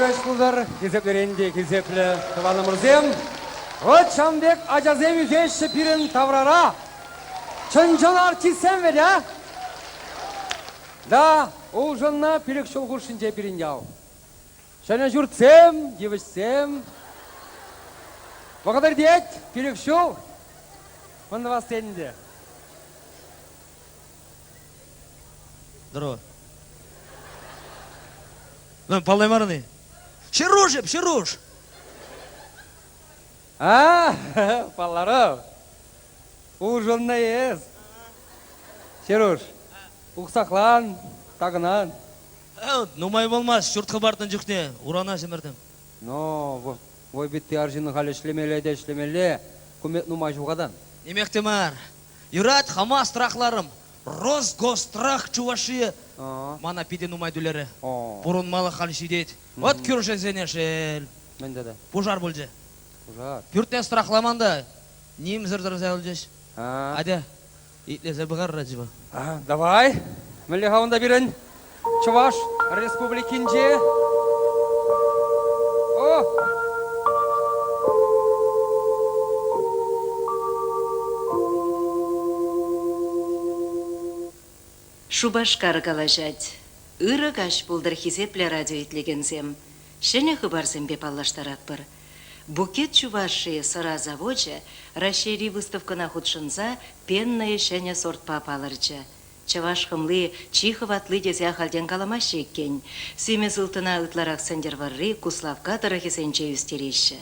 Arkadaşlar, keseplerinde keseple tavanımızım. Rotşambek acazem yüzeş şepirin tavrara. Çınçın artisten ve de. Da, o жонна pilek şol kurşunca birin yav. Şöyle jurtsem, yevişsem. Bu kadar diyet, pilek şol. Bunda вас seninle. Здорово. Ну, полной марны. Шируш, шируш. Ha, pallarım. O жонна ез. Şeruş. Uksaklan, tagınan. Нумай болмас, жұртқа бартын жүкне, урана жымырдым. No, bu bitti arjının hali işlemeli. Kumet numay jugadan. Немектемар, юрат хама страхларым, Росгострах Чувашия, мана пиде нумай дүлері. Бұрын малы халі шидет. Вот күршен сенешел. Менде de. Пожар болжы. Пожар. Пүрттен страхламанда, нем зыр-зыр зәуілжеш. Ha. Hadi, итлесе бұғар раджиба. Давай. Milli havunda birin. Çuvaş Respublikinci. Oh. Шубашкар калажать. Ыры каш булдыр хизепле радио итлегенсем. Шене хыбарсем бепаллаштарат бір. Букет Чувашии сыра заводча расшири выставкана худшынса пенная шене сорт папаларча. Чаваш хымлы Чихов атлы дезя халден каламашы еккен. Сүйме сылтына ытларак сендерварри Куславка тарахисенче юстереші.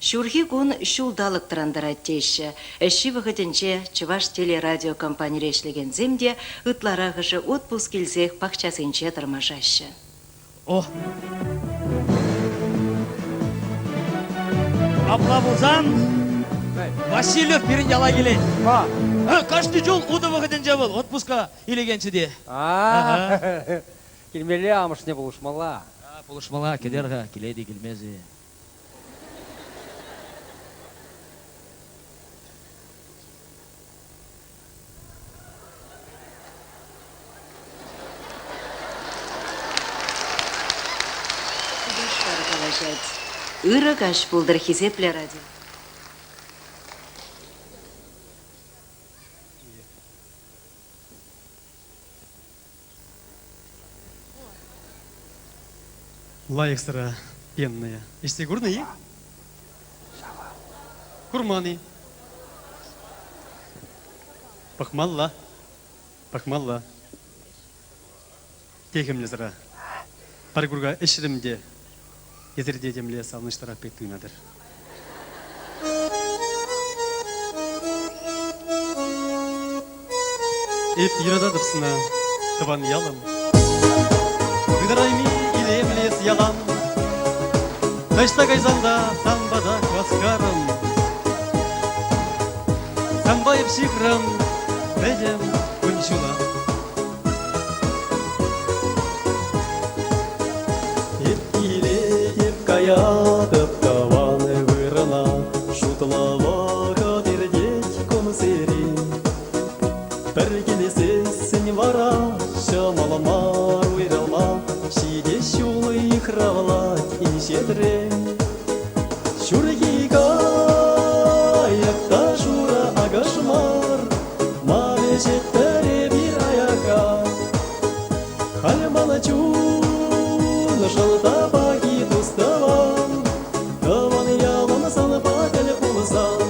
Шурхи кун шулдалық тырандырат теші. Әші вғытынче Чуваш телерадиокомпания решлеген земде ытларағышы отпуск келсек пақчасынче тұрмашашы. О! Абла болзан, Васильев бірін яла келейін. Ба. Каждый жол удовыгден жабыл, отпуска илегенчіде. Келмелі амышне болушмала. Болушмала, кедерға, келейді, келмезі. Ыры каш булдыр хизепле радио. Лайық сыра пенная. Еште көрді, Курманы. Пахмалла. Пахмалла. Текімлі сыра. Паргурга ішірімде. Езірде демле салыныштара пек түйнадыр. Эп ирададыпсына тыван ялым. Гыдарайми илемлес ялам. Ташта кайзанда самбада кваскарым. Самбайып шифрым, бәдем күнчула. Ятып таваны вырына, шутылава кадердеть комсери. Бір келесесін вара, шамаламар уйралма, шиде шулы кравлать ишедре. Шургига, якта шура агашмар, мавешеттері бір аяка. Хальмана чун, жалта баги туставан, таван ялан сан патель пулсан.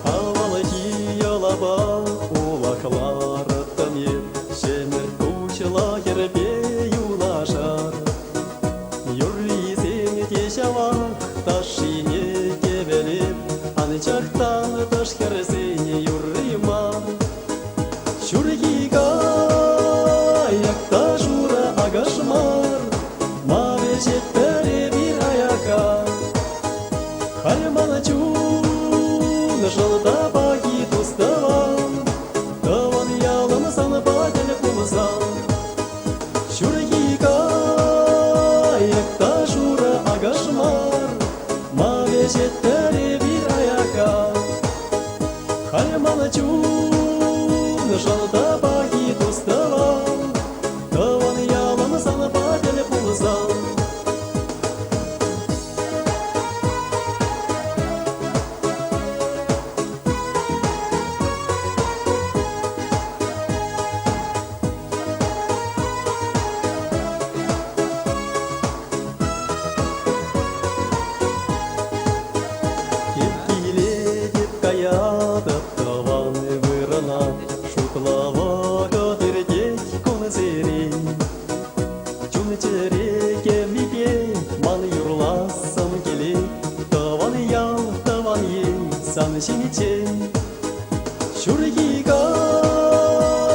Авалати ялаба, улаклар тамир, шемер тучла керпе юнашар. Юрли сен тешавак, ташине кевелеп, анчактан ташхерсене юрримар. Шургига, якта шура агашмар, мавешеттері бір аяка. Хальмана чун, жалта баги туставан, таван ялан сан патель пулсан. Шургига, якта шура агашмар, мавешеттері бір аяка. Хальмана чун, жалта баги туставан, таван ялан сан патель пулсан. болсаң жеңече шүргига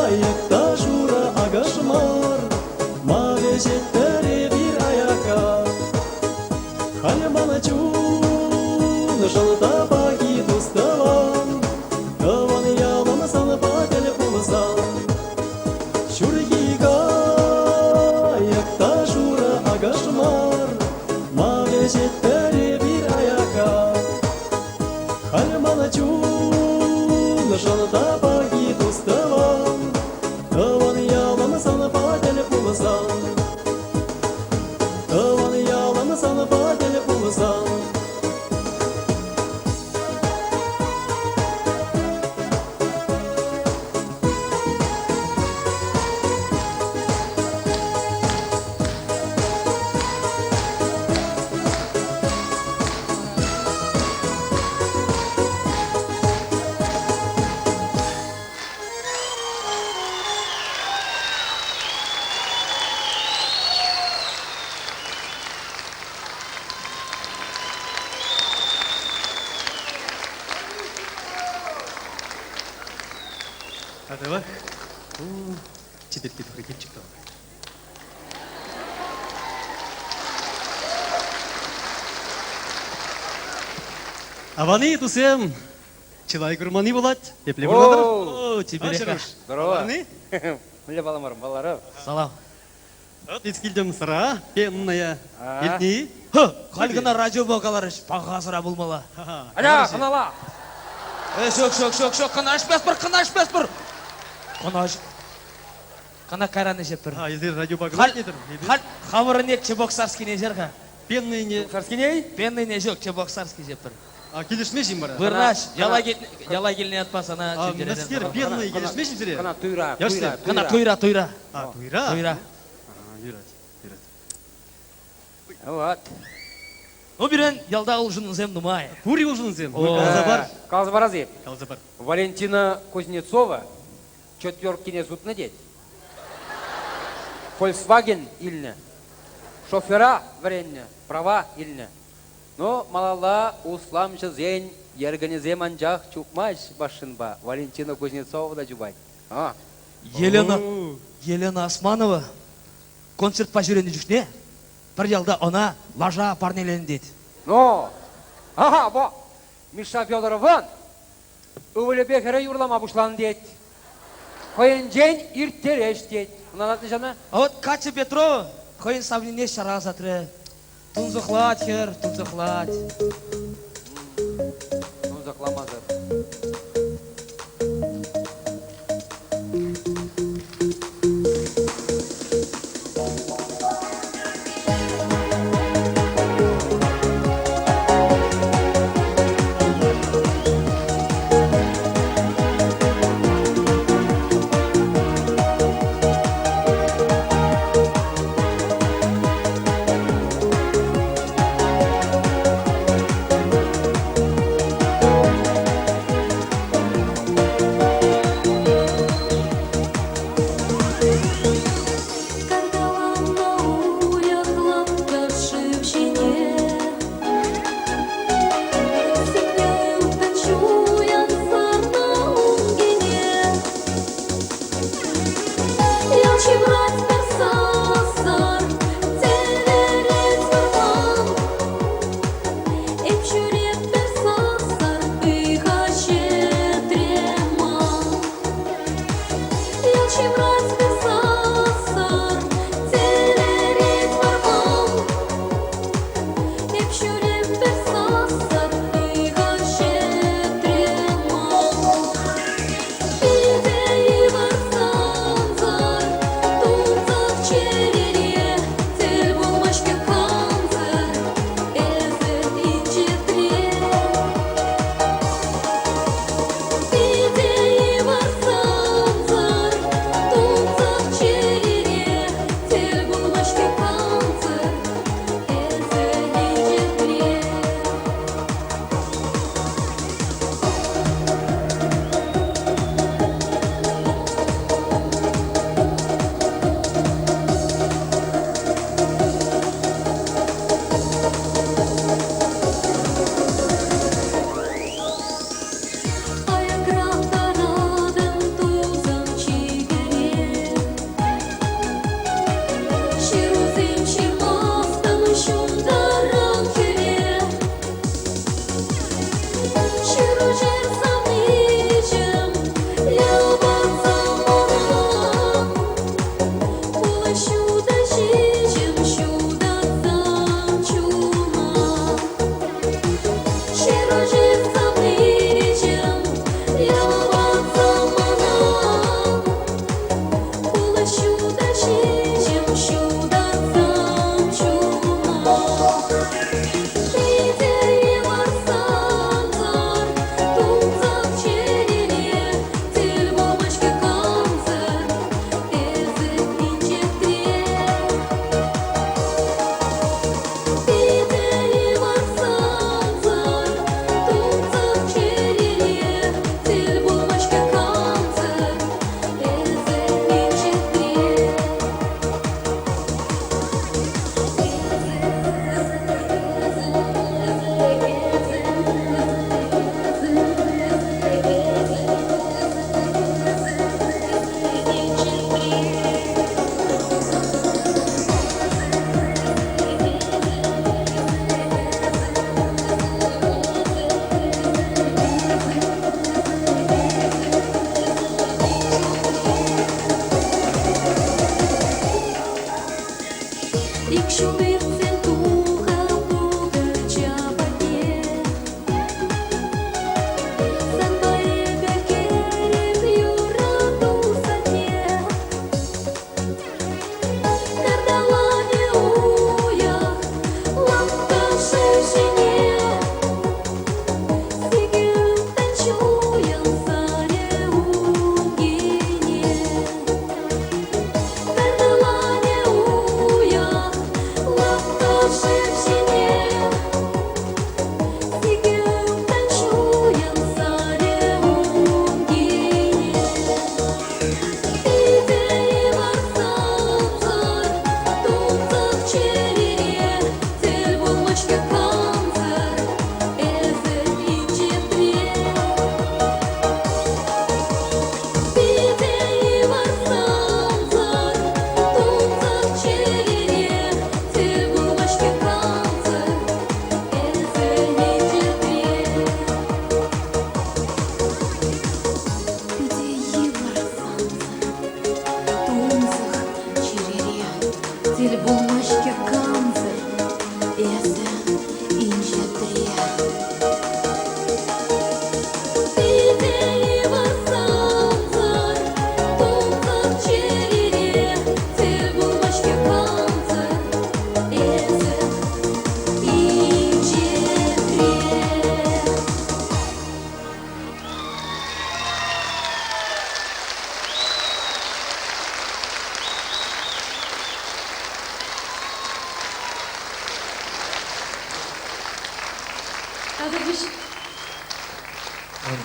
аяқта шура агашмар мага жеттере бир аяка халямана чун жалта баги доставан таван яламасан бателе болсаң шүргига аяқта шура агашмар мага жеттере бир аяка халямана чун жалта баги доставан таван яламасан бателе болсаң таван яламасан бателе болсаң Давай. Четверки только кипчик там. Аваны тусем. Чилай гурманы болат. Епле буладыр. О, тебе Здорово. Аваны? Миле баламарым, балаларым. салам. Вот ескилдем сыра, пенная. А. Елтни. Қалғына радио болғалар бағасыра болмала. Ана, қанала. Шок, қана ашпас бір. Қана қайраны жеп бір. Езер радио баглар недір. Қамыры не чебоксарский не жерға. Пенный не. Сарскиней? Пенный не жоқ, чебоксарский жеп бір. Келешмешім бара. Бұрнаш, яла келіне атпас, ана Мәскер пенный келешмешім сіре. Қана туйра, Яшты. Қана туйра. Туйра. Туйра. Юрат. Вот. О, бірен, ялда ұлжының зем нұмай. Пури ужин зем. О. Қалзабар. Казбарази. Қалзабар. Валентина Кузнецова четверкине зутны деть. Volkswagen ильне. Шофера варенне. Права ильне. Но малала усламчы зень ергенизе манжах чукмаш башынба. Валентина Кузнецова да жубай. Елена Османова концертпа жүрені жүшне. Бір ялда она лажа парнелен дейді. Но, бо, Миша Федоровын, өвілі бекері юрлама бұшлан дейді. Қойын жен ирттереш дейді. Мұнан атын жана? А вот Катя Петрова, қойын сабніне шара затыры. Тұнзықлад, хер, тұнзықлад. Тұнзықламазыр.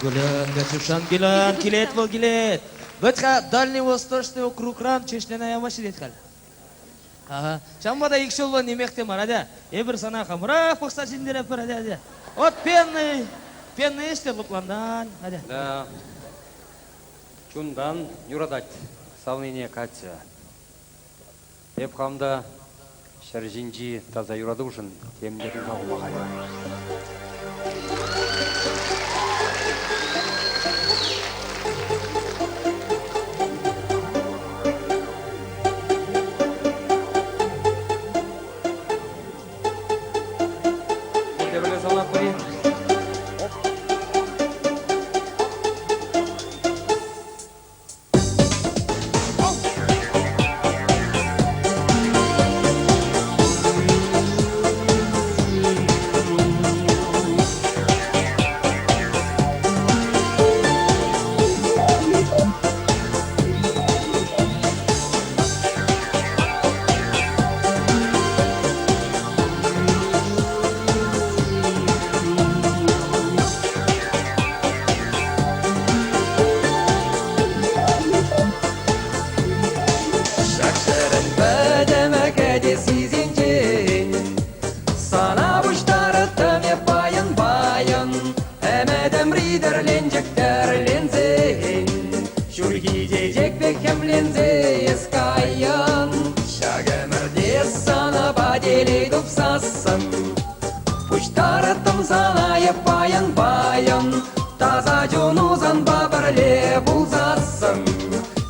Гулян, Гачушан, Гулян, келет бол келет. Бөтқа Дальний Восточный округран чешлен аямашы дед қал. Ага, шамбада екі жол бан немекте бар, аде. Ебір сана қамырақ бұқса жіндер әпір, аде. От пенный есте лупландан, аде. Да. Чундан юрадать. Савнение Катя. Деп қамда шаржинжи таза юрадушын темдерін қауымағай. Devlet sana koyayım.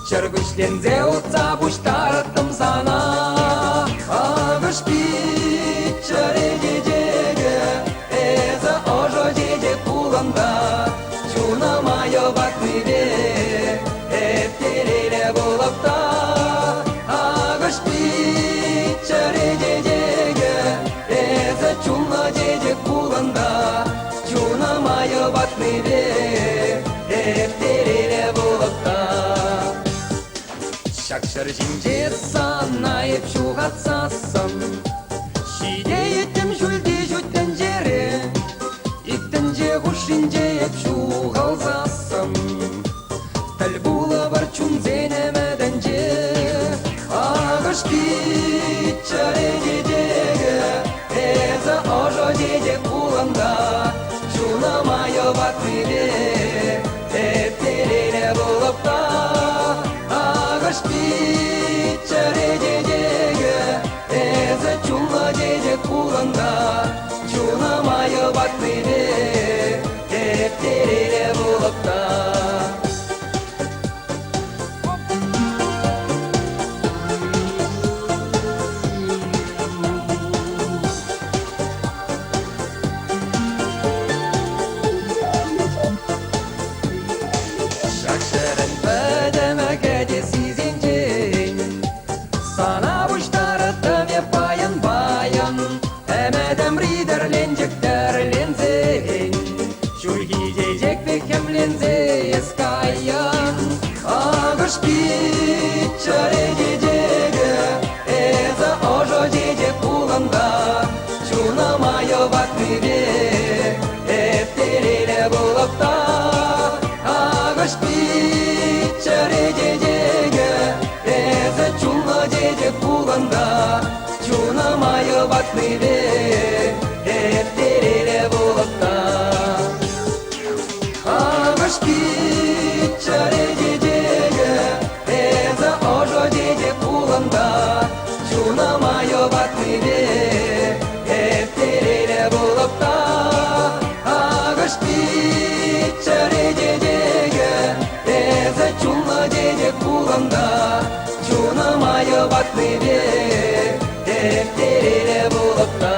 Чергышлензе утса буштараттым сана Агыш питчаре дедеге Эза ожо деде куланда Чуна майо бакныве Эптереле болапта Агыш питчаре дедеге Эза чуна деде куланда Чуна майо бакныве Эптереле болапта Шакшар жинже санайып шуғатсасын Шиде еттім жүлде жүттен жері Иттін же ғушын жеп шуғалзасын Тіл бұлы бар чүн зенемеден же Ағыш питчаре дедеге Эзі ожо деде құлында Чунамайы батмыде Эптереле болып та Ағыш питчаре дедеге Эзі чуна деде құлында Чунамайы батмыде Эптереле болып та Питчаре дедеге Эзі ожо деде құлында Чунамайы батмыве Эптереле болапта Ағыш питчаре дедеге Эзі чуна деде құлында Чунамайы батмыве Эптереле болапта Ағыш питчаре Чунамайы батмыве Эптереле болапта Ағыш питчаре дедеге Эзі чуна деде құлында Чунамайы батмыве Эптереле болапта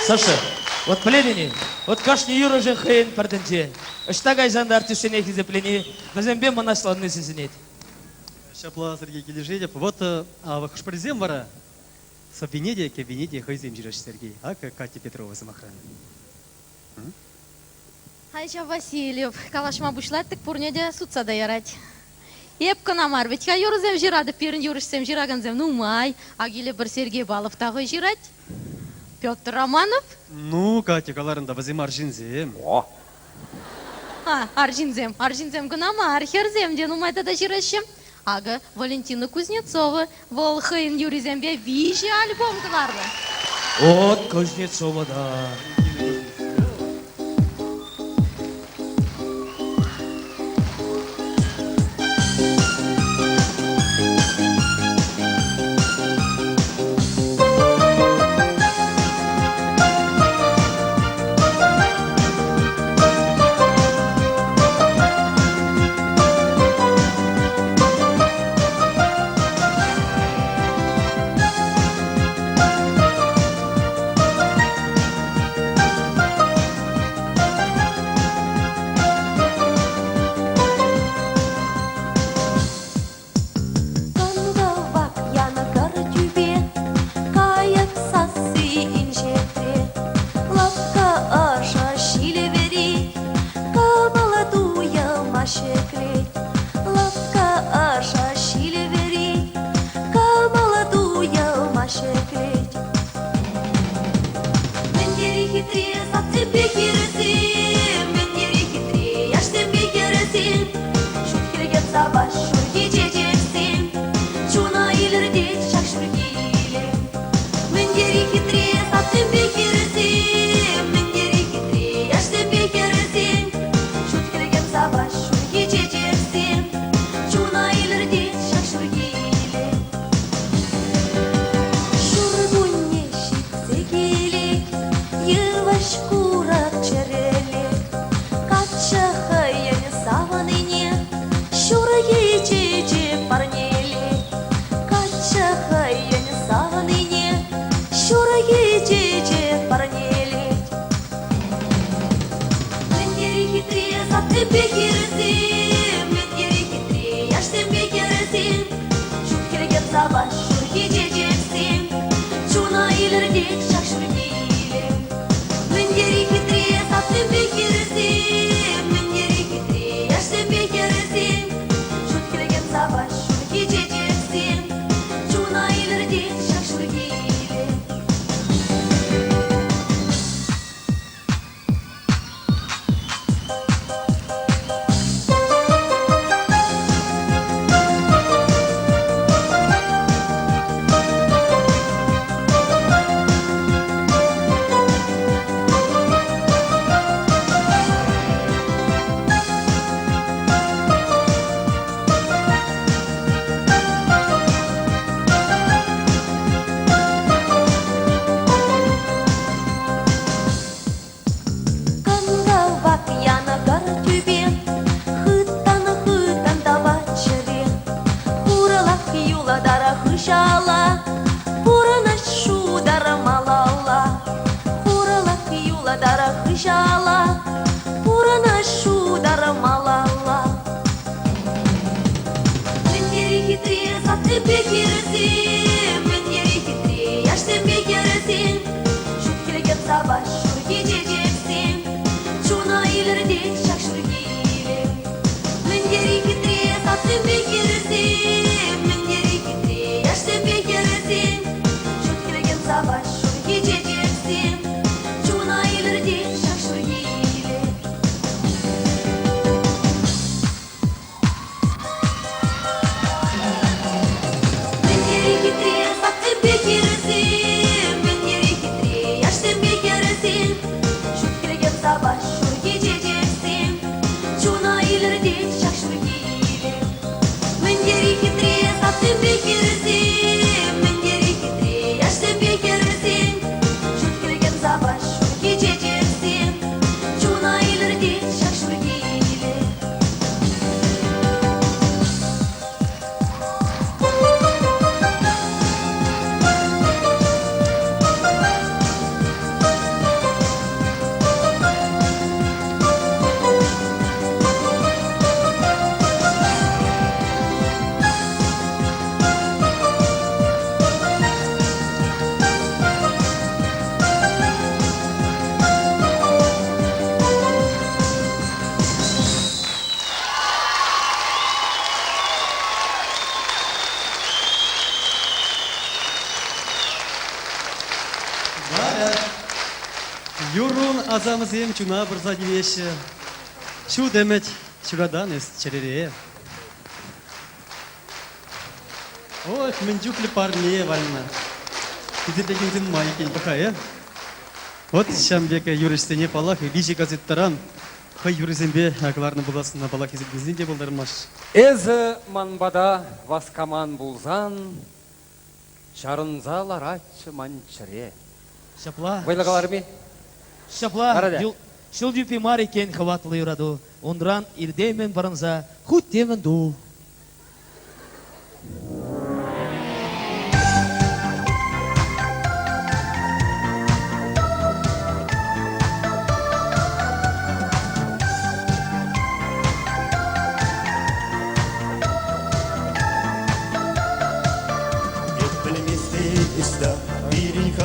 Саша, Вот племени, вот кашни юры же хейн парденче. Штагай жандар тюшене хизеплени, назембе манашланны сизинет. Шапла Сергей Кележедев. Вот, а вы хушпаризем вара? С Венедия, к Венедия, хайзем жираш Сергей. А как Катя Петрова самохрана? Айша Васильев, калашма бушлаттык пурнеде сутса да ярать. Еп канамар, ведь ха юрзем жирады, перін юрышсем жираганзем, ну май, агиле бір Сергей Балов тағы жирать. Петр Романов? Ну, Катя, каларында вазим аржинзем. О, Аржинзем канамар, херзем, де нумайда да жиращем. Ага, Валентина Кузнецова, Волхайн Юризембе, вижи альбом каларды. Вот Кузнецова, да. Бурун азамызем чуна бірза демеші. Шу демет чурадан ес черере. Ой, мен жүклі парне вальна. Кедердегензен майкен бақай, Вот шамбека юристене палах, вижи газеттаран. Хай юризембе акларны буласына палах езетгензен де болдармаш. Эзі манбада васкаман булзан, чарынзалар атчы манчыре. Шапла. Байлағаларыме? Шапла. Арада. Шул юпи мар екен хватлы юраду. Ондран ирдемен барынза хут демен ду.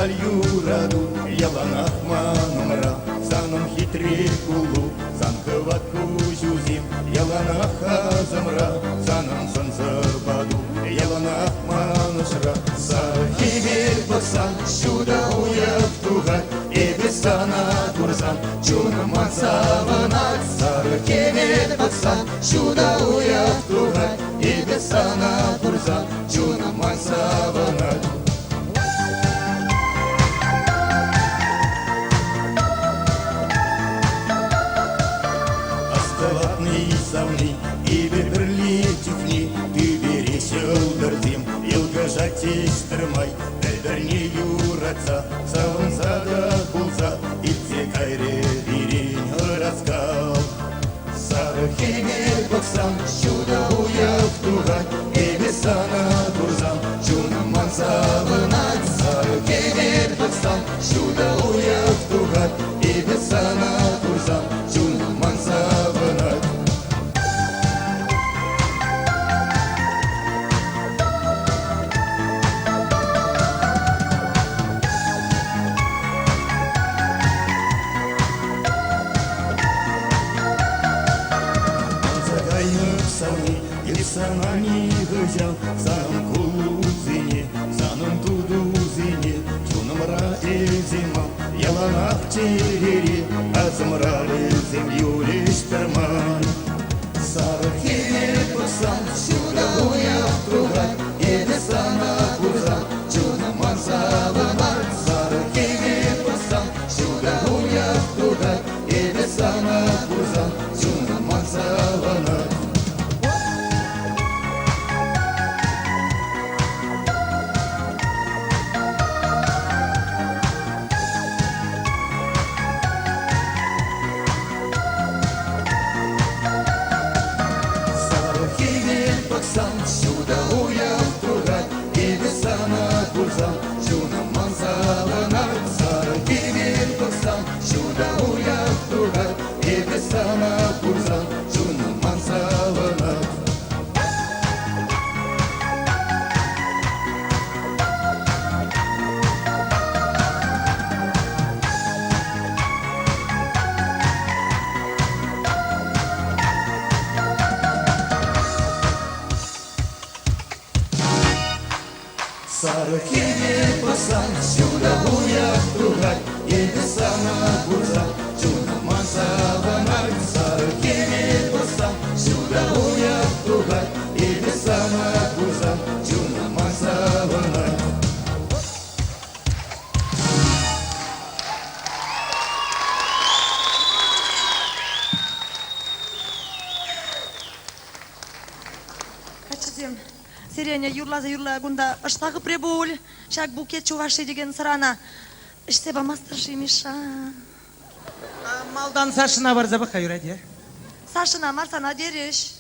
Юраду, яланах манумра, саным хитре кулу, сан кыватку жузим, яланах азамра, саным сансабаду, яланах манушра, сахибир басан, шуда уяв тугат, эбесана турзан, чуна мансаванат, сахибир басан, шуда уяв тугат, эбесана турзан, чуна мансаванат. И беберли тюкни, ты бересел дардим, елка жатись тырмай, дайдарне юраца, савынзада булса, итсе кайре бирень раскал. Сарыхеме баксан, чуда уяв тугай, эбесана турзан, чуна мансавынат. Сарыхеме баксан, чуда уяв тугай, эбесана турзан, чуна мансавынат. Санани гызял, саным кулузине, саным тудузине, чунымра элзима, яланах черере, азымра элзим юлештырман. Сарыхеме басан, чуда уяв тугай, эбесана курзан, чуныман саванат. Сарыхеме басан, чуда уяв тугай, эбесана курзан, чуныман саванат. Сюда уяв тугай, эбесана курзан, чуна мансаванат. Сарыхеме баксан, сюда уяв тугай, эбесана курзан, чуна мансаванат. Сарыхеме басан, сюда уяв тугай, эбесана курзан, чуна мансаванат. Сарыхеме басан, сюда уяв тугай, эбесана курзан, чуна мансаванат. Качызем, Сиреня юрлаза юрлагунда ыштагы пребуль, шак букет чуваши деген сырана. Иштеба мастырши миша. Малдан сашына бар забаха юради. Сашына марсана дереш.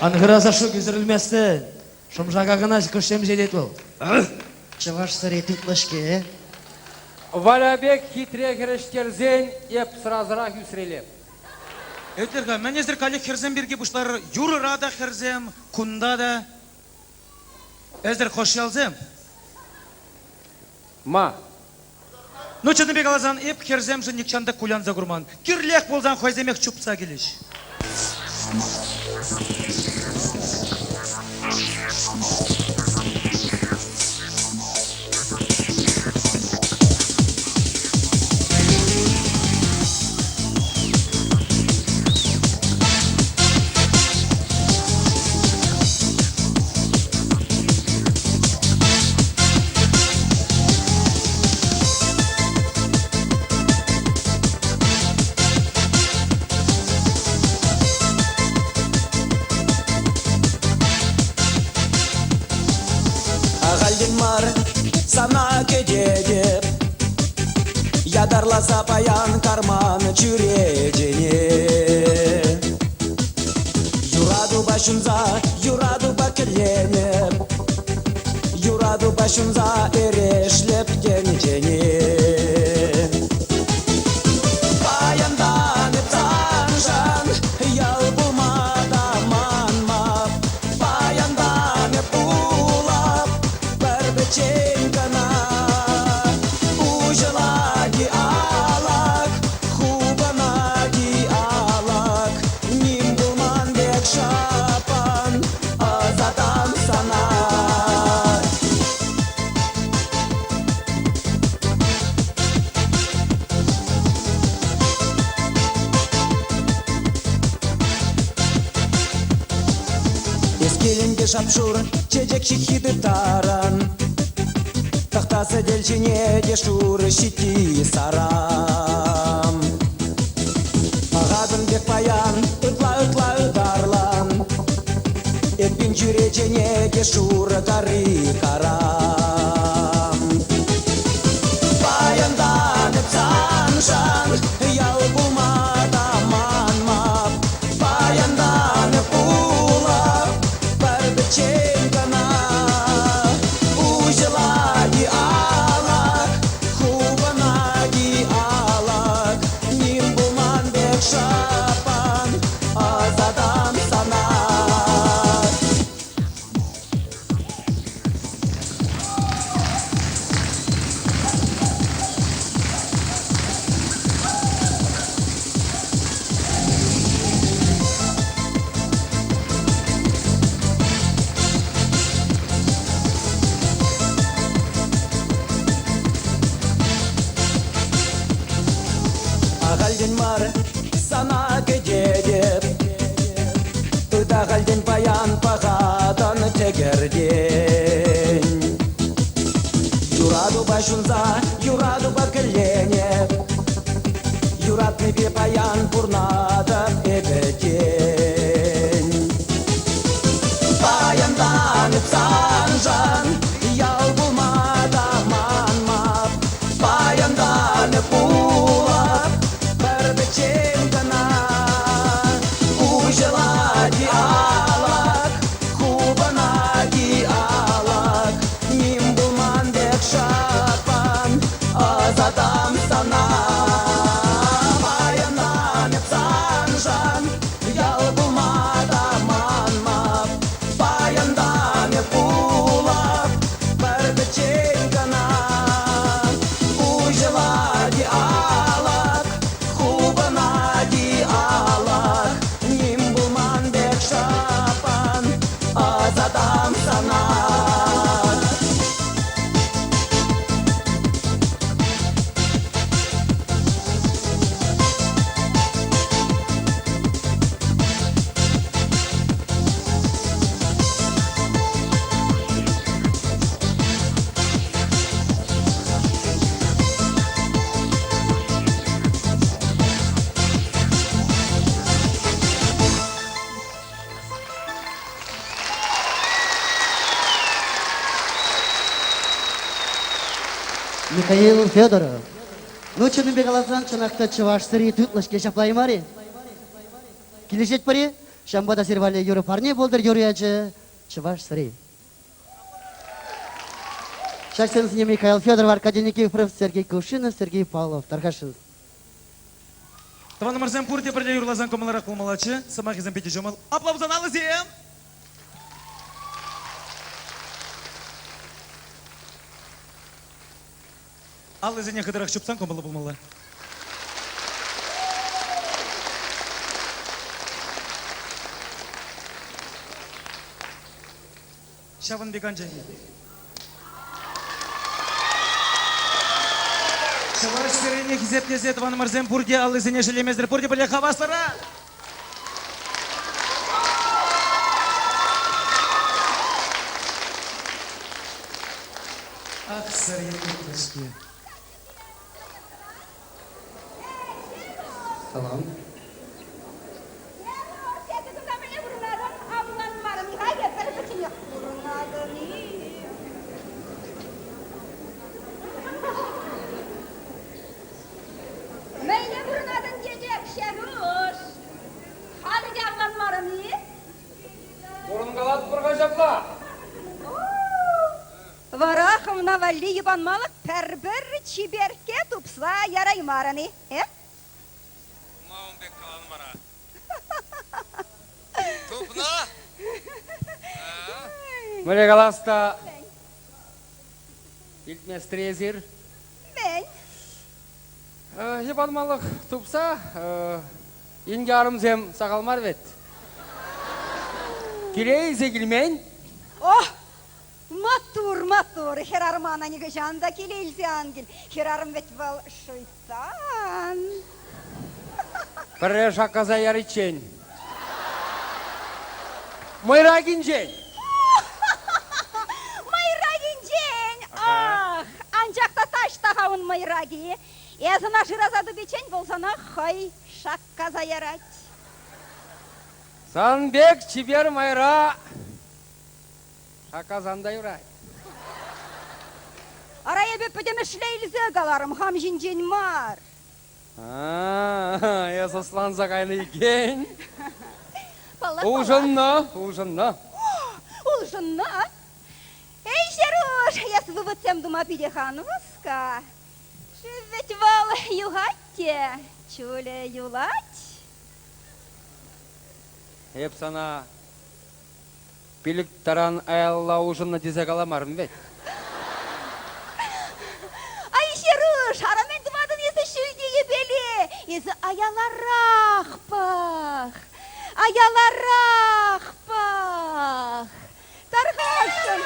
Ангыраса шу күзірілместі. Шымжаға ғына көшем жедет бол. Чаваш саретит лашке. Валябек хитре керештерзен, еп сразырақ үсірелеп. Өтерға, мен езір кәлі херзем берге бұшлар, юрыра да херзем, күнда да. Әзір қош елзем. Ма. Ну Чыныбек алазан еп херзем же никчанда кулянза гурман. Кирлек болзан хойземек чупса келеш. Ағалдимар сана кедедеп Ядарласа паян карман чүредене Юраду башымза, юраду бакірленіп Юраду башымза ерешлеп кенетене Паянданып санжан, ял булмада манмап Паянданып улап, бір бічен кана Ужылади алак, хубанади алак Ним булман бек шапан, азатан сана Ескелінге шапшур, чечек шихиды таран Тақтасы делчине дешур, шити сарам Ағадын бек паян, ұтла ұдарлан Этпин жүречене дешур, кары карам Паянданып санжан, ял булмада манмап Паянданып улап, бір бічен кана Ужылади алак, хубанади алак Ним булман бек шапан, азадам сана Ағалден мар сана кедедеп Ыдағалден паян пағадан тегерден Юраду башунза, юраду бакірленеп Юратны бе паян бурнадап эбеден Паянданып санжан, ял булмада манмап Паянданып улап, бір бічен кана Ужылади алак, хубанади алак Ним булман бек шапан, азадам сана Паянданып санжан, ял булмада манмап Паянданып улап, бір бічен кана Ужылади алак, хубанади алак Ним булман бек шапан, азадам сана Михаил Федоров. Ну, Чыныбек аласан, чынакта чываш сыры тутлышке шаплай мари. Келешет пари, шамбада сервали юры парне болдыр юрыячы чываш сыры. Шашсенс не Михаил Федоров, Аркадий Никифоров, Сергей Кувшинов, Сергей Павлов. Тархашин. Таван марзем пурте бірле юрлазан комаларақ болмалачы. Самахизем пети жомал. Аплаузан алызем! Ал өзіне қыдырақ чупсан комылы болмалы. Шабын бекан жайы. Шабаш серене хизеп незет ван марзем пурде ал өзіне желемездір пурде біле хаваслара. Ах, сарья куточки. Салам. Meyle burnadın gecek şeruş. Hadi gel lan marami. Орын қалады бұрға жапла. Варахым навали ебанмалық пәрбір чиберке тупса ярай марани. Мауынбек қаланы мара. Тупна? Мөле қаласта Илтместрезір. Ben. Ебанмалық тупса, инге арымзем сақалмар бет. Келейзе келмен. Oh! Матур, херармана не гажанда келелзе ангел. Херарым ведь был шуйтан. Бір шаққаза яричен. Майра гинжен. Майрагинчен! Ах, анжақта таштағауын майраги. Езіна жыразады бечен болсана хай шаққа заярать. Санбек чибер майра. Шаққазанда юрай. Арая бөппеден ішлейлізе қаларым, хам жинжен мар. Ясаслан зағайны екен. Пала, Ужынна. Ул жынна. Эй, Шеруш, я свывыцем дума пидехан воска. Шевет вал югатте, чуле юлать. Hep sana Bilik taran ayalla ужынна десе қаламарым бет. Ай, Шеруш, арамен думадын есі шүлдеге беле. Есі аяларақ пах. Аяларақ пах. Тархашын.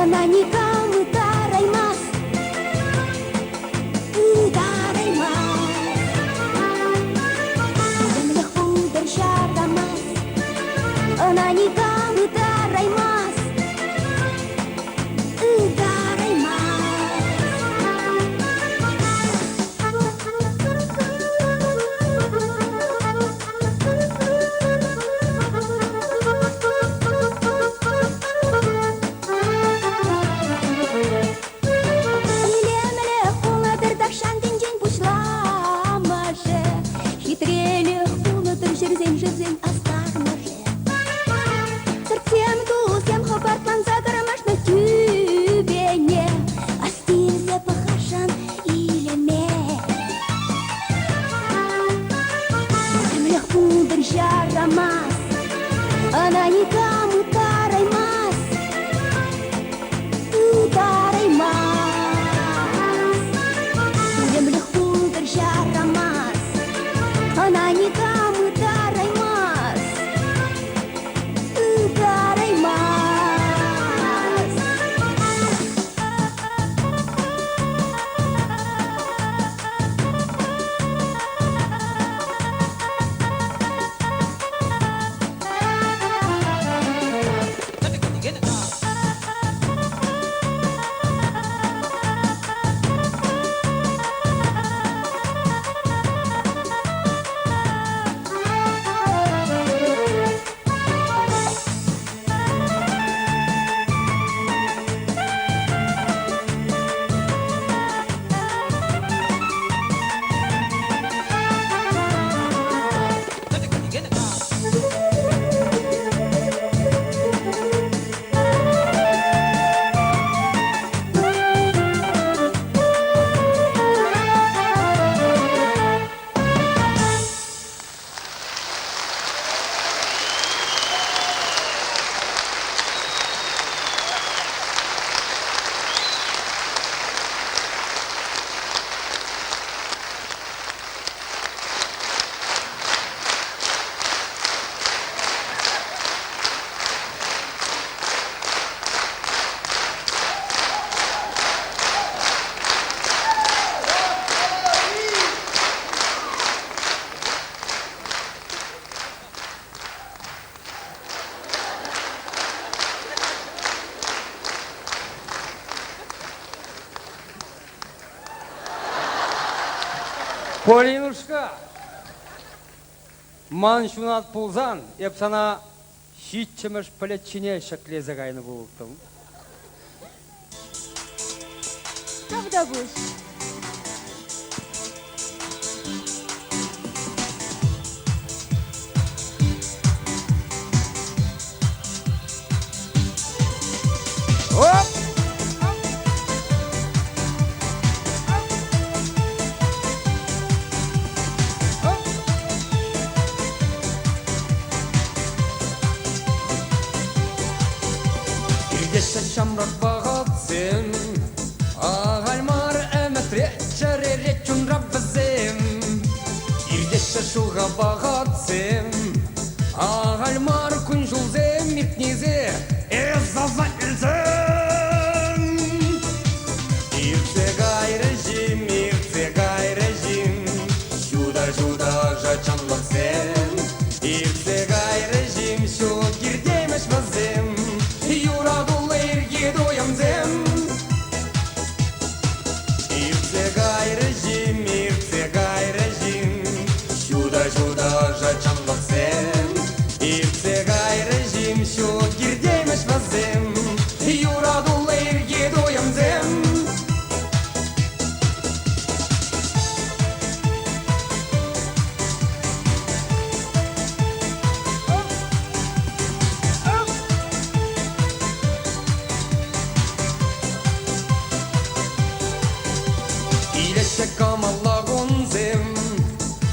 Она никому тараймас, тараймас. Землях пудр шарамас, она никому тараймас, она никому тараймас, тараймас. Землях пудр шарамас, она никому тараймас, тараймас. Полинушка, маншунат пулзан, еп сана щитчемеш палетчине шаклезе гайны болуптым. Правда буш. Оп! Иргеше шамрак багатсым, агальмар эметре чарере чунрап бізім. Иргеше шуға багатсым, агальмар күн жулзем миртнизе, эзаза илзем. Ирце гай режим, жуда жачанлық сен. Ирце гай режим, шо кирдемеш вазем. Юрадулы ирги доямзем. Ирце гай режим, жуда жачанлық сен. Ирце гай режим, шо кирдемеш вазем. Юрадулы ирги доямзем. Илеше камалла гонзем,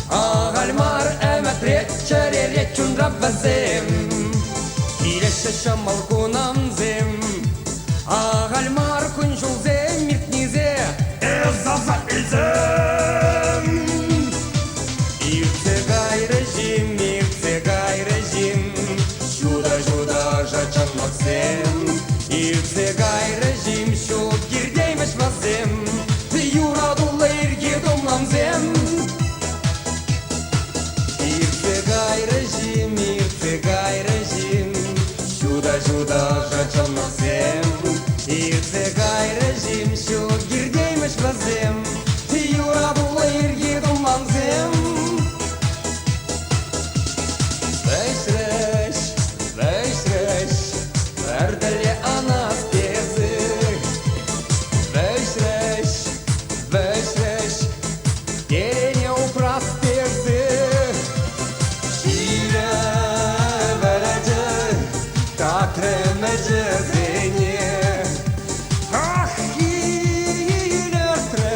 агальмар эметре чарере чунрап базем. Илеше шамал кунамзем, агальмар күн жулзем миртнизе, эзаза илзем. Ирце гай режим, жуда жачанлық сен. Ирце гай режим, шо кирдеймеш вазем. Юрадулы ирги домламзем. Ирце гай режим, жуда жачанлық сен. Ирце гай режим, шо кирдеймеш вазем. Юрадулы ирги домламзем. Вейсреш, вәрділе анас безі. Вейсреш, дерене упрас безі. Шире вәрәді, татрымәді зене. Ах, илертірі,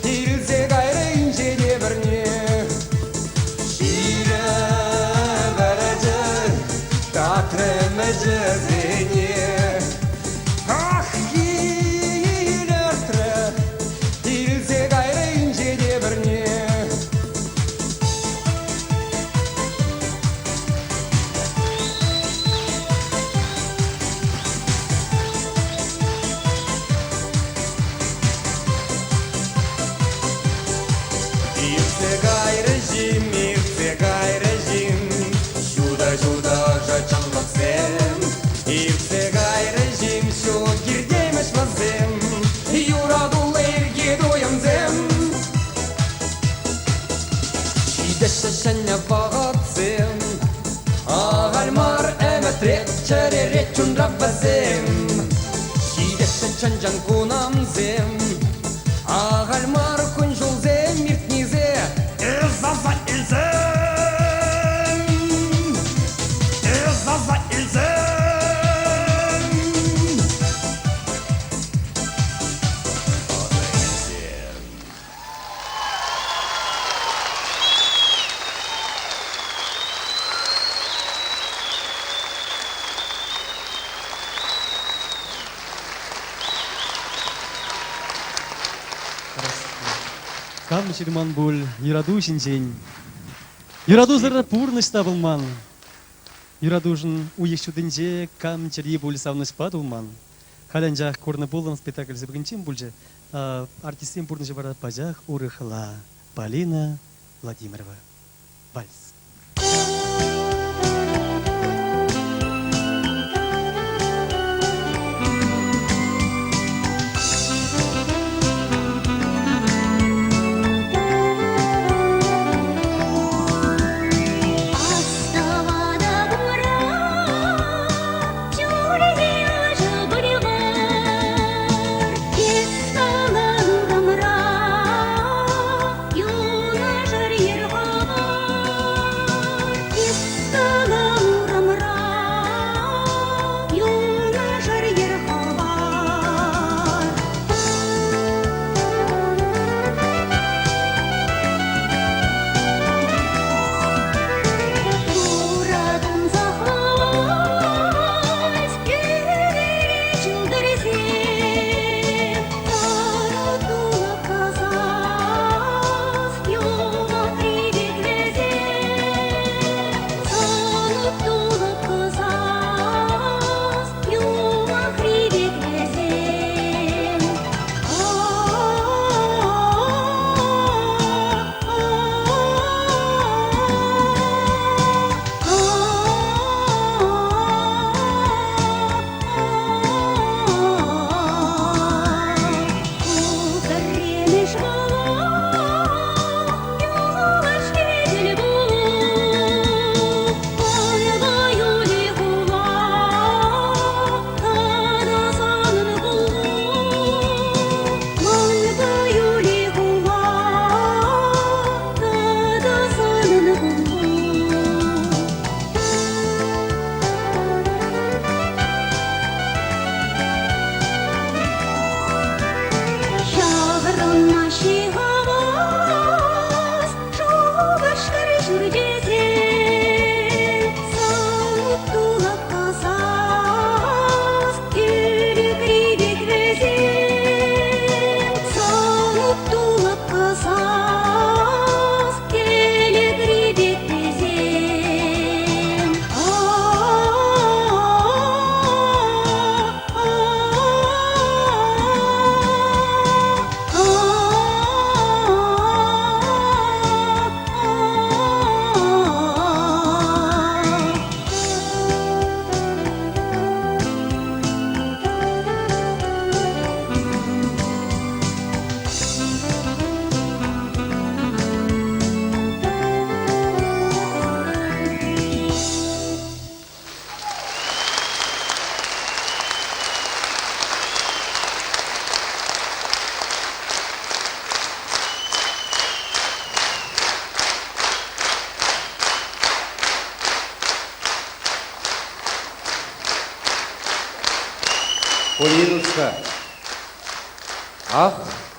илзе гайры инжене бірне. Шире вәрәді, татрымәді зене. Ах, илертірі, илзе гайры инжене бірне. Ирце гай режим, жуда жачанлық сен. Ирце гай режим, шо кирдемеш вазем. Юрадулы ирги доямзем. Шидеше шәнне бағатсем, агальмар эметре чарере чунрап базем. Шидеше чанжан кунамзем, агальмар күн жулзем миртнизе, эзаза илзем. Эзаза илзем. Кам ширман буль, юраду шинчень. Юраду зыры пурныш табылман. Юрадужын уешчудынже кам черье буль савныш падылман. Халенжах корны болын спектакль зебгенчен бульже. Артистен пурныше бара пажах урыхла. Полина Владимирова. Вальс. Полинушка. Ах,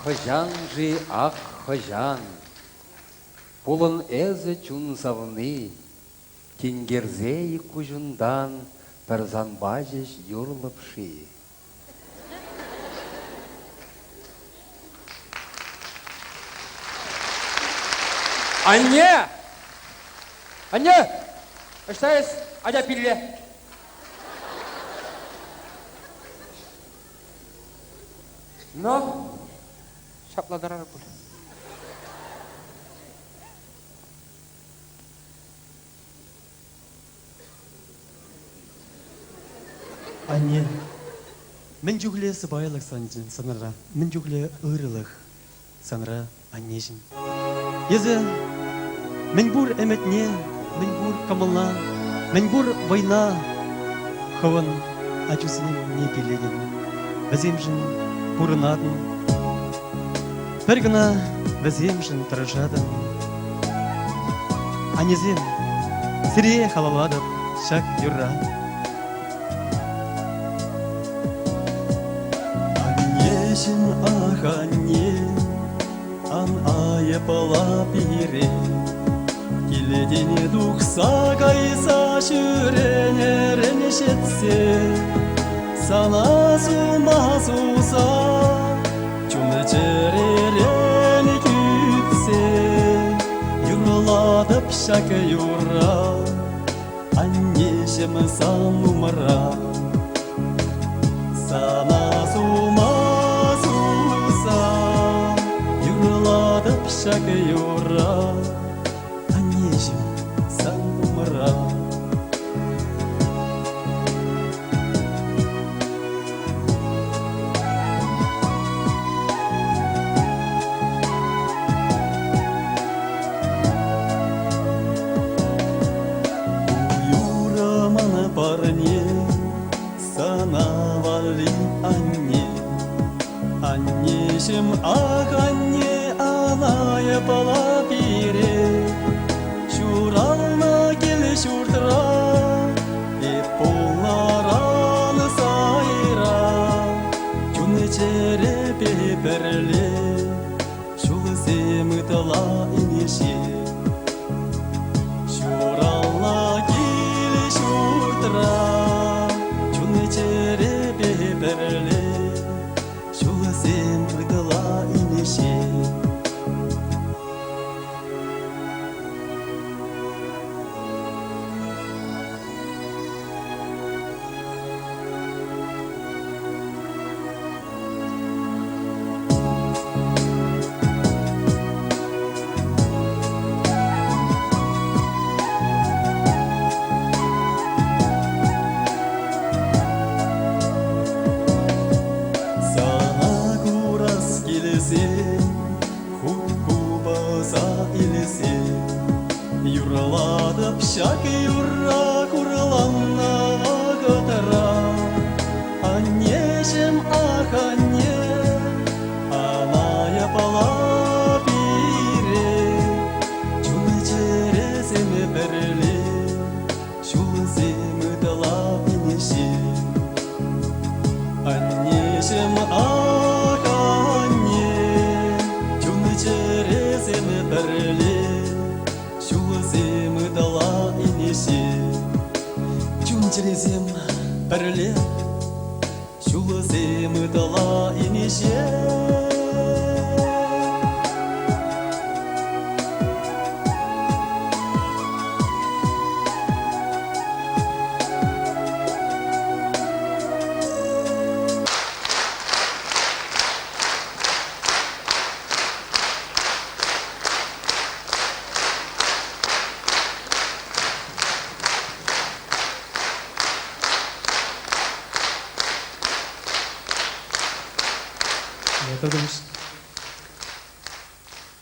хожанжи, ах, хожан. Пулын эзі чун савны, Тенгерзей кужундан Тарзанбажеш юрлыпши. Анне! Анне! Ыштайыз, адя пилле. Но, шапладарар бұл. Анне, мен жүгле сыбайлық санжын саныра, мен жүгле ұрылық саныра аннежін. Езі, мен бұр әметне, мен бұр камылна, мен бұр вайна, хаван ачусының не пелеген, вәземжін бұрынадын, бір гына вәземжін тұрышадын. Анезем, сіре халаладып, шак юрра. Аннежін ах анне, ан айыпыла пире, келедене дұқса қайса шүренерін жетсе, сана сумасуса, чүмі жеререн күтсе, юрладып шак юра, аннежім сан умыра. Сана сумасуса, юрладып шак юра, аннежім сан умыра. Юраманы парне, санавали анне, аннежім ах анне, анайы бала бире, шурална кел шуртыра, полнараны сайра, чуны чере пеперле, шулы семытыла инеше, шурална кел шуртыра, чуны чере пеперле, шулы семытыла инеше. Сана курас келесе, ху-ху-баса илесе, юрладып шак юра курланна ағытыра. Аннежім ах анне, анайы бала бире, чуны чересеме бірле, шулы семытыла инеше. Аннежім ах анне, чуны чересеме бірле, шулы семытыла инеше. Чун чересем бірле, шулы семытыла инеше.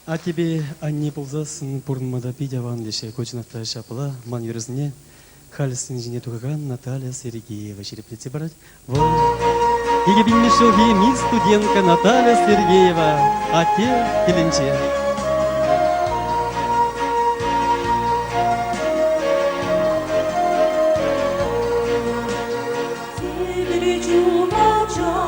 А тебе анне ползасын пурнмада пидяван лише кочината шапла ман юрызне халсын жине тугаган Наталья Сергеева череплете брать. Вот. Иге билмешоги ми студентка Наталья Сергеева, а те келинче. Сибирь чумача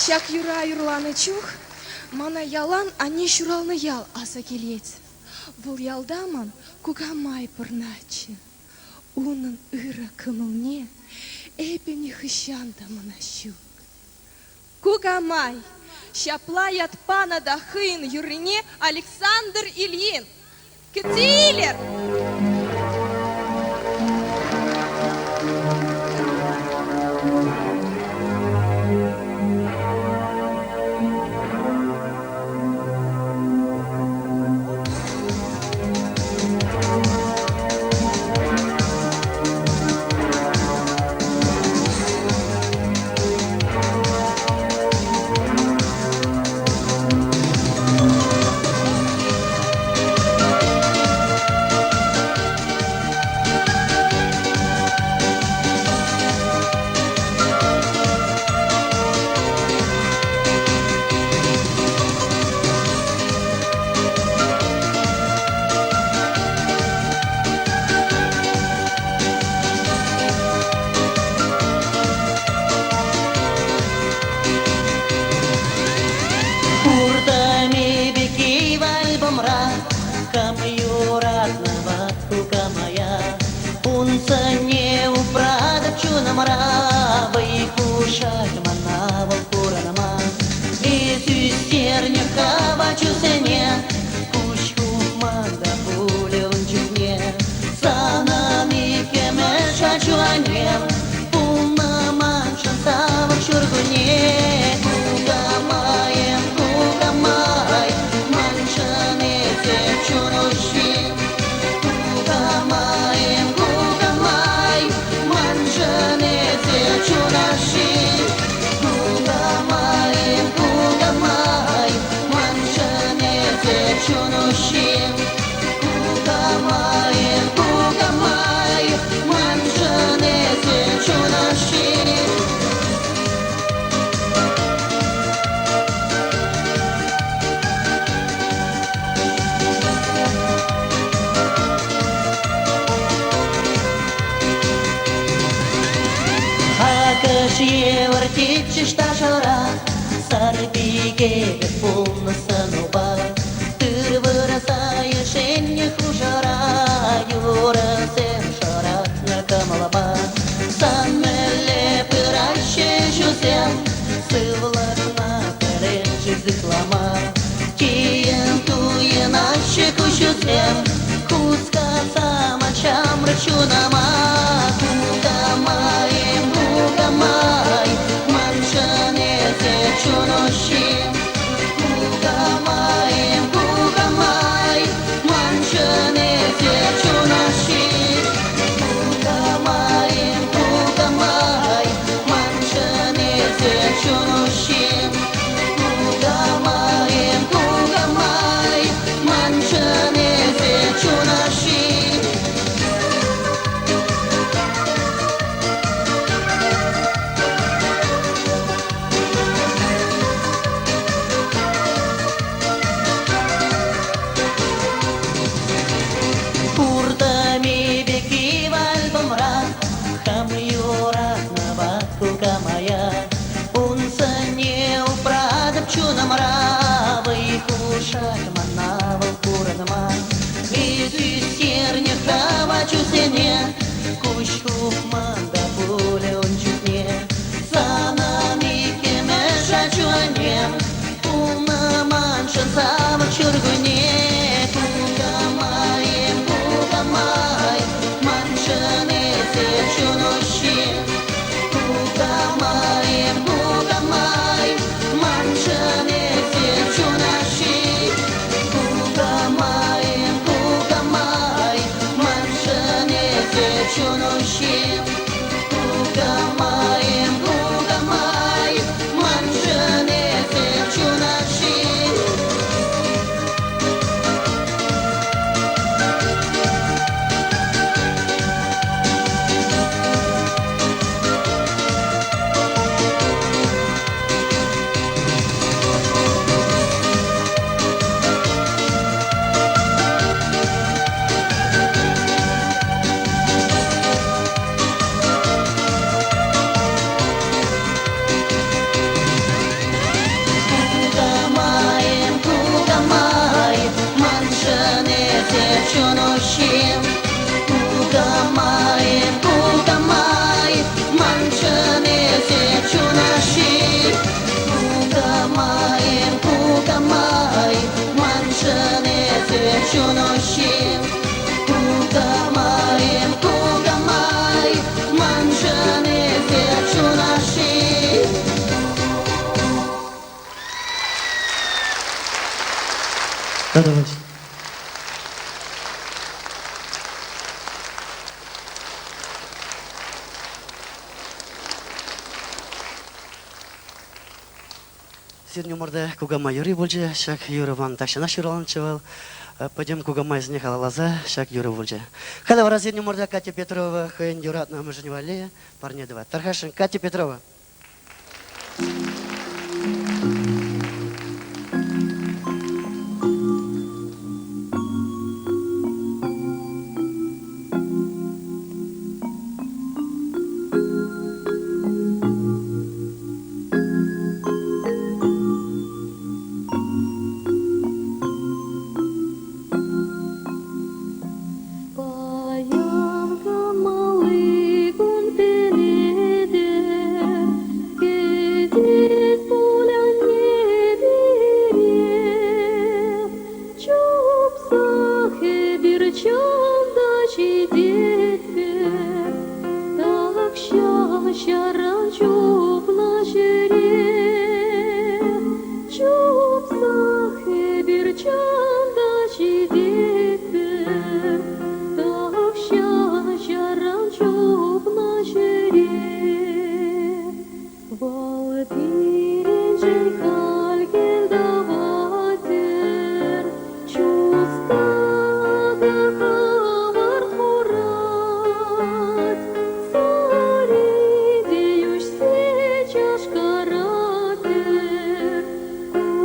Шак юра юрланы чух, мана ялан ане шуралны ял аса келец. Бұл ялдаман кугамай пырначы. Унын ыра кымылне, эпени хыщанда мана щук. Кугамай, шаплаят пана да хын юрине Александр Ильин. Кцилер! Юра, сем шарат на камалаба. чунама, кукамай, маншанете чуноши. Кукамай, маншанете чуноши. Кукамай, маншанете чуноши. Кукамай, маншанете чуноши. Kurtami beki valbamra, ham yurak nabat kukamaya. Унсане упрадам чунамра, выкушать манавал куранма. Визу серня хава чусене, кучку манда пуля он чутне. Санами кемеша чуане, уна маншан сава чургуне. Кукамай, маншане се чуноши. Кукамай, маншанете чунаши. Кукамай, маншанете чуноши. Кукамай, маншанете чунаши. Кукамай, маншанете чуноши. Кукамай, маншанете чунаши. Кукамай, маншанете чуноши. Кукамай, маншанете чунаши. Да, давайте. Сегодня морда Кугамай Юрий больше, шаг Юра ван так что наш Юралан чевал. Пойдем Кугамай из них лаза, шаг Юра больше. Когда в разъединю морда Катя Петрова, Хайн Юрат на Маженевале, парни два. Тархашин Катя Петрова.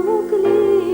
Кукли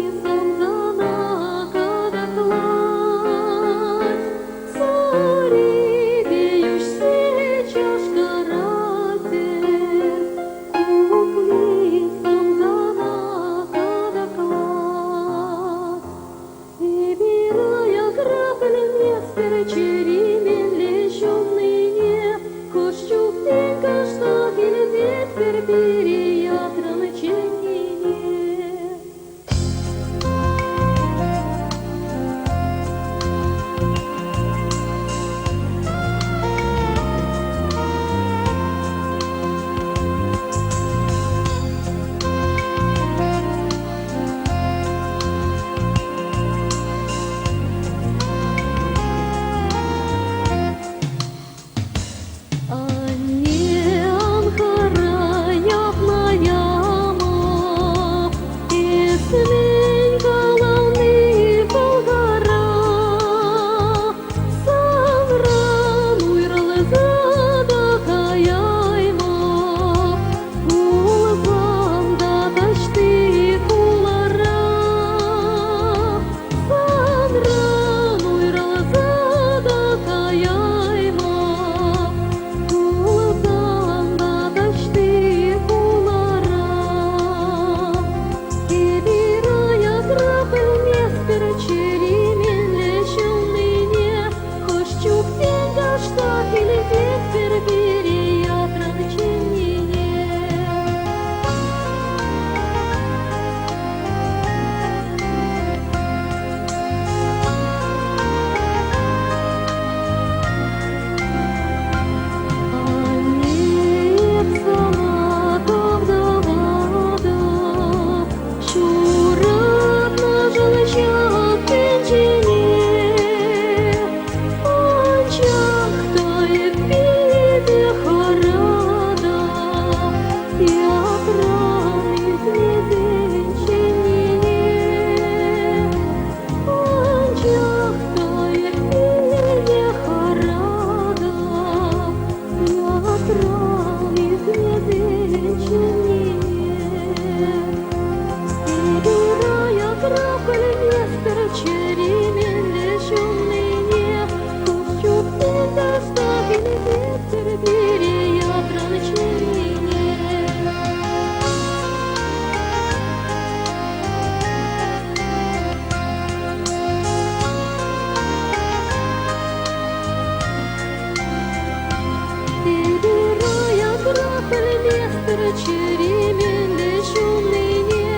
череменный шумный не,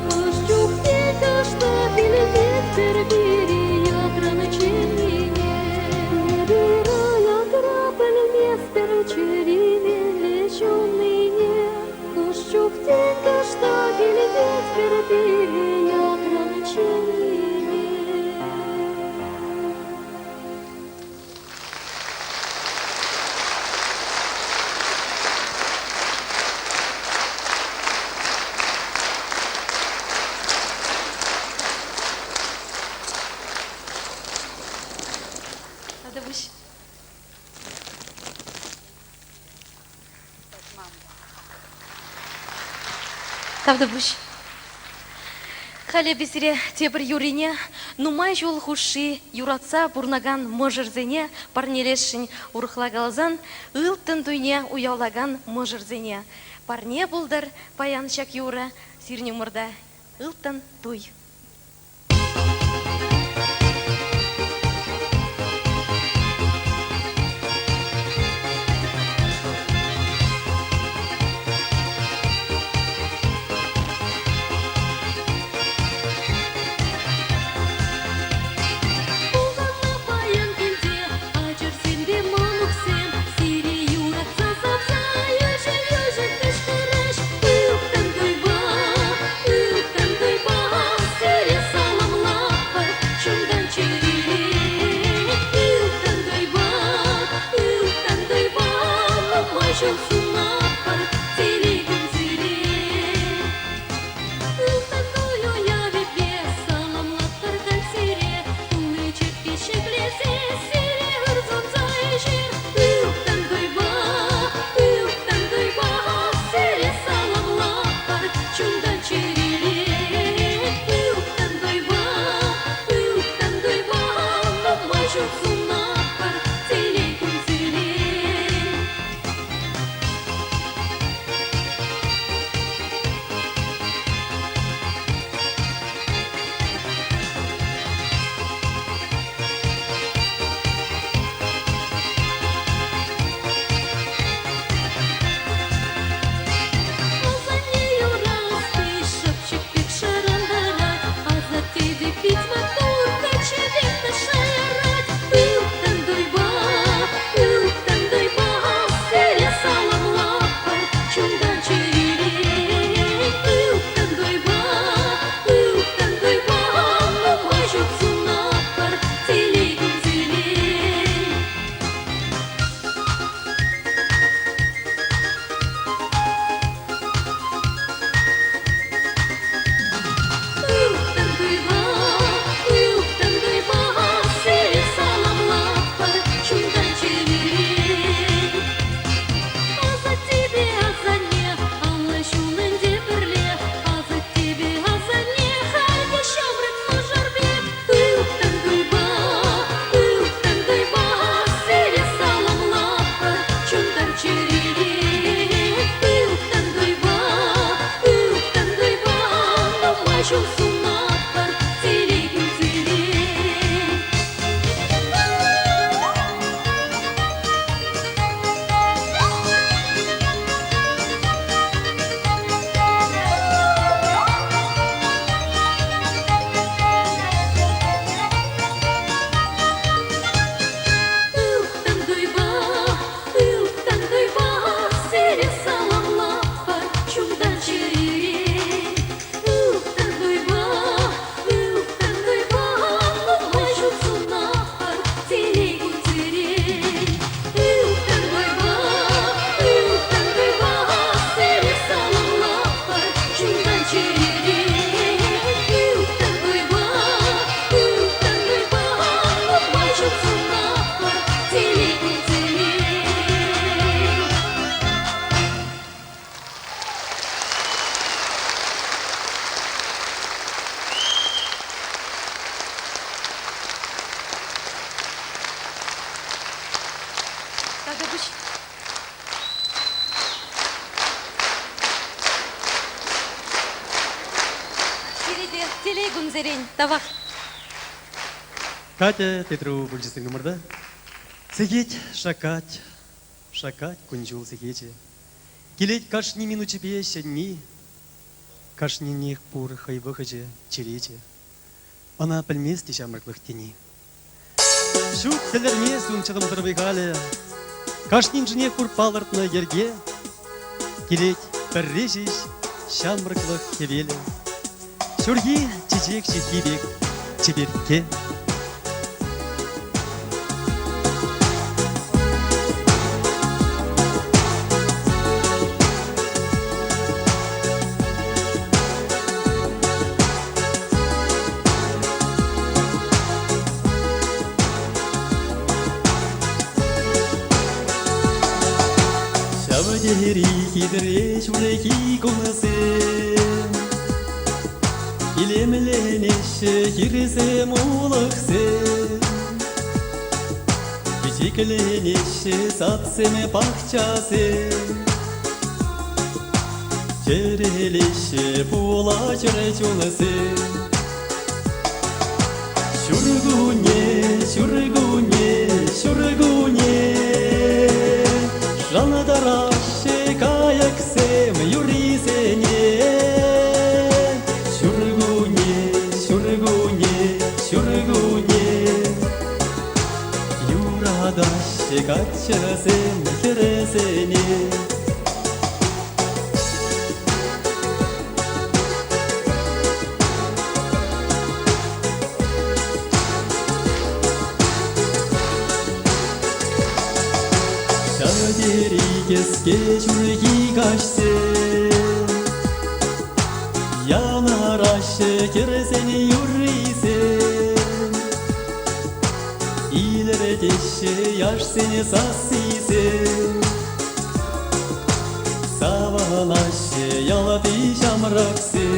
Кошчук тільки что билет перебери, ограничений не. Выбирая грабель мистер череменный шумный не, Кошчук тільки что билет перебери, ограничений не. Надо выше. Тавда буш. Хале бисире тебір юрине, нумай жол хуши, юратса бурнаган можырзене, парнелешшін урхлагалзан, ылтын дуйне уяулаган можырзене. Парне булдыр, паяншак юра, сирне мұрда, ылтын дуй. Давай. Катя Петру Бульчистың нумырда. Сегет, шакать, шакать, кунчул сегече. Келет кашни минучи песенни, кашни них пур хайвахаче черече. Она пальмести шамраклых тени. Шук телерме сунчадым дырбайхале, кашнин жнех пур палыртна ерге, келет піррешеш шамраклых хевеле. Шурги чечек шехибек чеберке. Шавадери хидре шуреки кунасы, илемленеше хирзе мулахсе, бичикленеше сатсеме пахчасе, черелеше пула черечуласы. Шургуне, шургуне, шургуне, Жанадараше каяксем юрисене. Шургуне, шургуне, шургуне, юрадаше качасем хересене. Шадерикеске шурги кашсе, янараше кересене юрисе. Илеретеше яшсене сасисе, саванаше ялати шамраксе.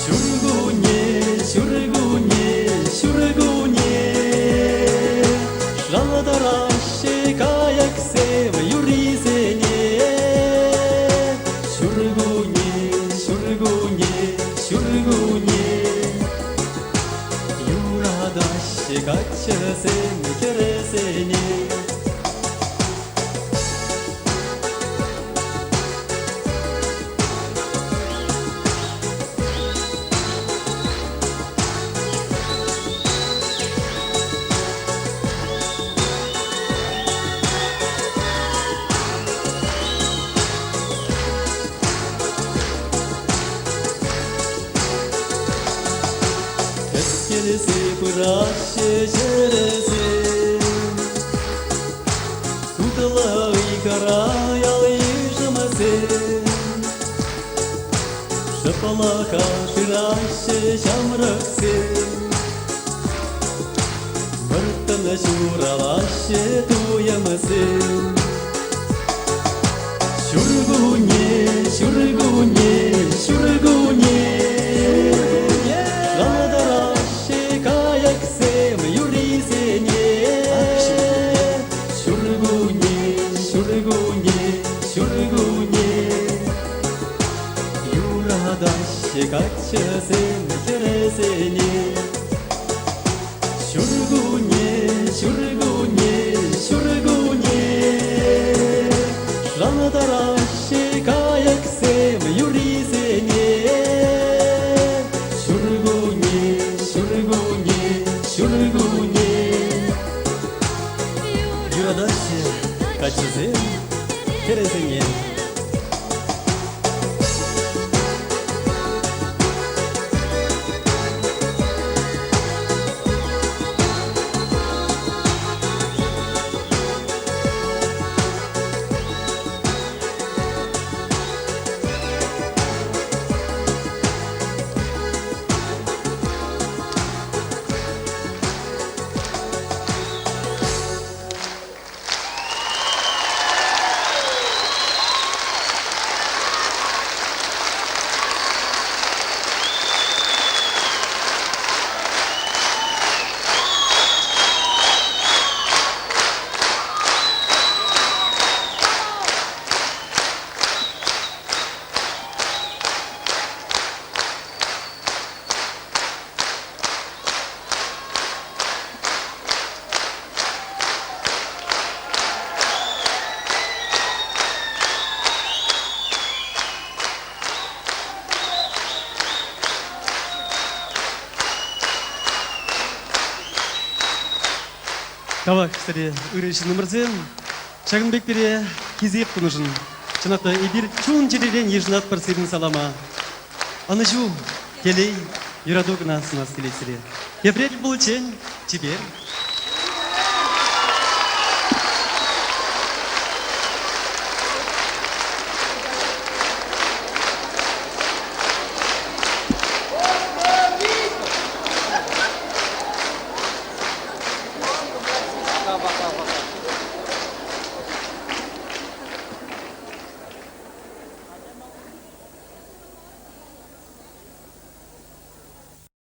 Шургуне, шургуне, шургуне, Жанадараше каяксем юрисене. Шургуне, шургуне, шургуне, юрадаше качасем кересене. Eskelese pıraşe şerese, Tutala ikara yalayışamase, Şapalaka şıraşe şamrakse, Mırtana şuralaşe tuyamase. Şurgune, şurgune, şurgune, Жанадараше каяксем юрисене. Шургуне, шургуне, шургуне, юрадаше качасем кересене. Шургуне, шургуне, шургуне, Жанадараше каяксем юрисене. Шургуне, шургуне, шургуне, юрадаше качасем кересене. Кавак, кстати, ырышын нөмірзем, шағынбек бере кезеп күнішін. Чынақта эбир чун жерден ежінат бір сирін салама. Аны жу, келей, юрадугна сынас келесіре. Епрет бұл чен, чебер.